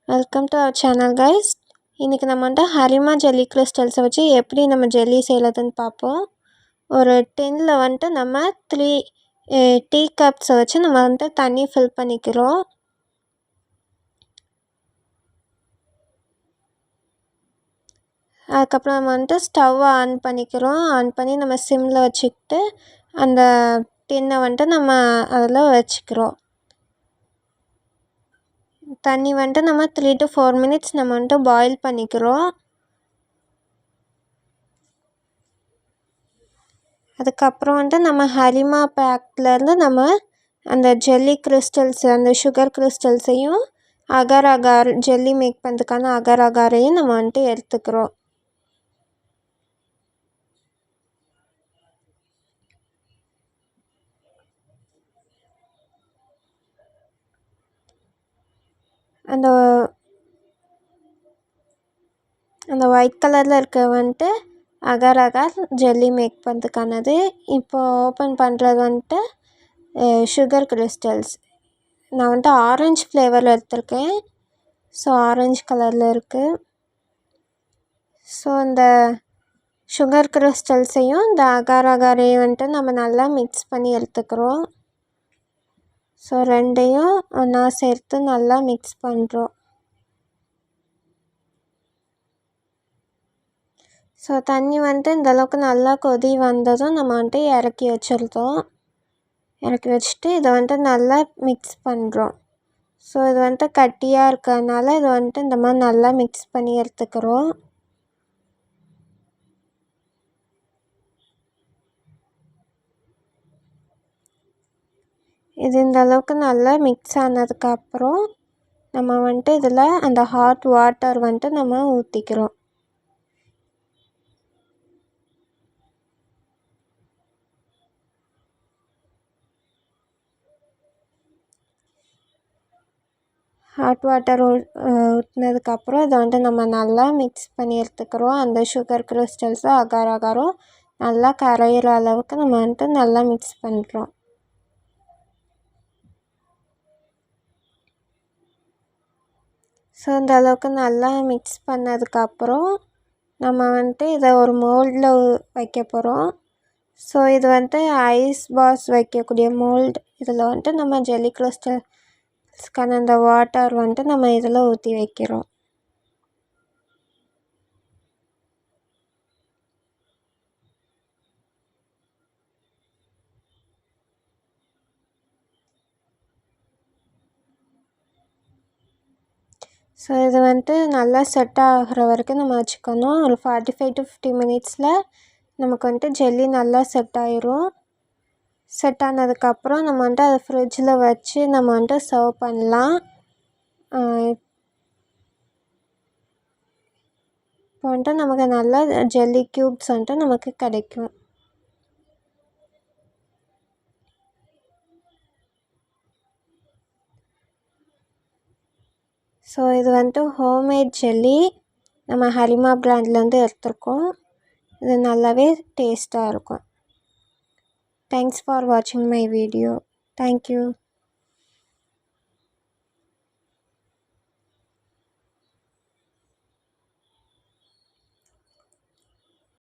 Welcome to our channel guys. இன்றைக்கி நம்ம Harima jelly கிறிஸ்டல்ஸை வச்சு எப்படி நம்ம ஜெல்லி செய்யறதுன்னு பார்ப்போம். ஒரு டின்னில் நம்ம 3 டீ கப்ஸை வச்சு நம்ம தண்ணி ஃபில் பண்ணிக்கிறோம். அதுக்கப்புறம் நம்ம ஸ்டவ்வை ஆன் பண்ணிக்கிறோம். ஆன் பண்ணி நம்ம சிம்மில் வச்சுக்கிட்டு அந்த டின்னை நம்ம அதில் வச்சுக்கிறோம். தண்ணி நம்ம 3 to 4 மினிட்ஸ் நம்ம பாயில் பண்ணிக்கிறோம். அதுக்கப்புறம் நம்ம ஹரிமா பேக்லேருந்து நம்ம அந்த ஜெல்லி கிறிஸ்டல்ஸ், அந்த சுகர் கிறிஸ்டல்ஸையும் அகர் அகார் ஜெல்லி மேக் பண்ணுறதுக்கான அகர் அகாரையும் நம்ம எடுத்துக்கிறோம். அந்த ஒயிட் கலரில் இருக்க அகர் அகார் ஜெல்லி மேக் பண்ணுறதுக்கானது. இப்போ ஓப்பன் பண்ணுறது சுகர் கிறிஸ்டல்ஸ். நான் ஆரஞ்சு ஃப்ளேவரில் எடுத்திருக்கேன். ஸோ ஆரஞ்சு கலரில் இருக்குது. ஸோ இந்த சுகர் கிறிஸ்டல்ஸையும் இந்த அகார் அகாரையும் நம்ம நல்லா மிக்ஸ் பண்ணி எடுத்துக்கிறோம். ஸோ ரெண்டையும் ஒன்றா சேர்த்து நல்லா மிக்ஸ் பண்ணுறோம். ஸோ தண்ணி இந்தளவுக்கு நல்லா கொதி வந்ததும் நம்ம இறக்கி வச்சிருந்தோம். இறக்கி வச்சுட்டு இதை நல்லா மிக்ஸ் பண்ணுறோம். ஸோ இது கட்டியாக இருக்கிறதுனால இது இந்த மாதிரி நல்லா மிக்ஸ் பண்ணி எடுத்துக்கிறோம். இது இந்தளவுக்கு நல்லா மிக்ஸ் ஆனதுக்கப்புறம் நம்ம இதில் அந்த ஹாட் வாட்டர் நம்ம ஊற்றிக்கிறோம். ஹாட் வாட்டர் ஊற்றினதுக்கப்புறம் இதை நம்ம நல்லா மிக்ஸ் பண்ணி எடுத்துக்கிறோம். அந்த சுகர் கிறிஸ்டல்ஸும் அகார் அகாரும் நல்லா கரையிற அளவுக்கு நம்ம நல்லா மிக்ஸ் பண்ணுறோம். ஸோ இந்த அளவுக்கு நல்லா மிக்ஸ் பண்ணதுக்கப்புறம் நம்ம இதை ஒரு மோல்டில் வைக்க போகிறோம். ஸோ இது ஐஸ் பாஸ் வைக்கக்கூடிய மோல்டு. இதில் நம்ம ஜெல்லி கிறிஸ்டல்ஸ்க்கான அந்த வாட்டர் நம்ம இதில் ஊற்றி வைக்கிறோம். ஸோ இது நல்லா செட் ஆகிற வரைக்கும் நம்ம வச்சுக்கணும். ஒரு 45 to 50 மினிட்ஸில் நமக்கு ஜெல்லி நல்லா செட் ஆயிரும். செட் ஆனதுக்கப்புறம் நம்ம அதை ஃப்ரிட்ஜில் வச்சு நம்ம சர்வ் பண்ணலாம். இப்போ நமக்கு நல்லா ஜெல்லி க்யூப்ஸ் நமக்கு கிடைக்கும். ஸோ இது ஹோம்மேட் ஜெல்லி நம்ம ஹரிமா பிராண்ட்லேருந்து எடுத்திருக்கோம். இது நல்லாவே டேஸ்ட்டாக இருக்கும். தேங்க்ஸ் ஃபார் வாட்சிங் மை வீடியோ. தேங்க்யூ.